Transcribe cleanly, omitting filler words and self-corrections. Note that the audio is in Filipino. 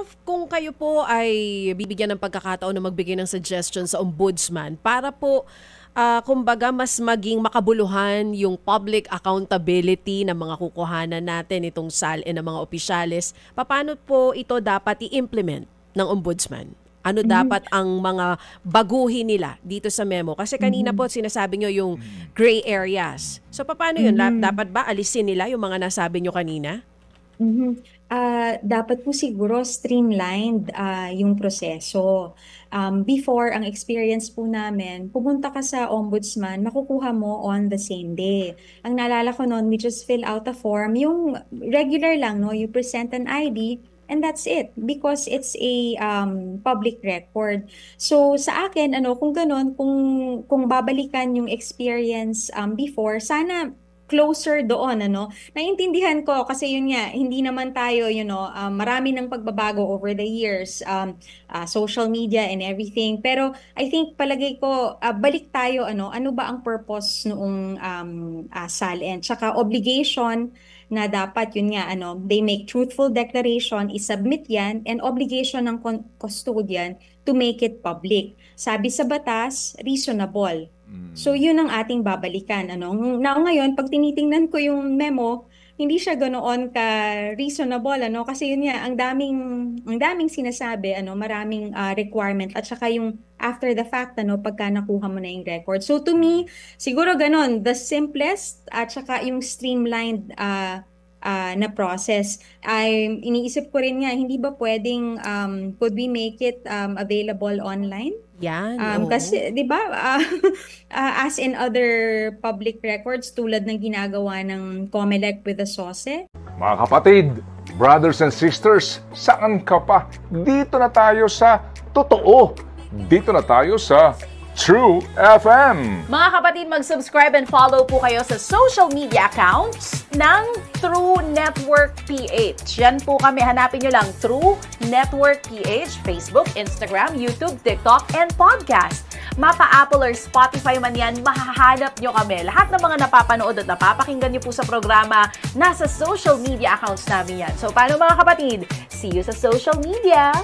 Prof, kung kayo po ay bibigyan ng pagkakataon na magbigay ng suggestion sa ombudsman para po kumbaga mas maging makabuluhan yung public accountability ng mga kukuhanan natin itong SALN ng mga opisyales, paano po ito dapat i-implement ng ombudsman? Ano dapat ang mga baguhin nila dito sa memo? Kasi kanina po sinasabi nyo yung gray areas. So paano yun? Dapat ba alisin nila yung mga nasabi nyo kanina? Dapat po siguro streamlined yung proseso. Before, ang experience po namin, pumunta ka sa ombudsman, makukuha mo on the same day. Ang naalala ko noon, we just fill out a form, yung regular lang, no? You present an ID, and that's it because it's a public record. So sa akin, kung ganun, kung babalikan yung experience before, sana closer doon, Naiintindihan ko kasi yun nga, hindi naman tayo, marami ng pagbabago over the years, social media and everything. Pero I think palagay ko, balik tayo, ano ba ang purpose noong SALN? Tsaka obligation na dapat, yun nga, they make truthful declaration, isubmit yan, and obligation ng custodian to make it public. Sabi sa batas, reasonable. So yun ang ating babalikan. Ngayon, pag tinitingnan ko yung memo, hindi siya ganoon ka reasonable, kasi yun nga, ang daming sinasabi, maraming requirement, at saka yung after the fact, pagka nakuha mo na yung record. So to me, siguro ganon, the simplest at saka yung streamlined na process. Iniisip ko rin nga, hindi ba pwedeng, could we make it available online? Yan, Kasi, di ba, as in other public records, tulad ng ginagawa ng COMELEC with the SOSE. Mga kapatid, brothers and sisters, saan ka pa? Dito na tayo sa totoo. Dito na tayo sa True FM. Mga kapatid, mag-subscribe and follow po kayo sa social media accounts ng True Network PH. Yan po kami. Hanapin nyo lang True Network PH, Facebook, Instagram, YouTube, TikTok, and podcast. Mapa Apple or Spotify man yan, mahahanap nyo kami. Lahat ng mga napapanood at napapakinggan nyo po sa programa, nasa social media accounts namin yan. So, paano mga kapatid? See you sa social media!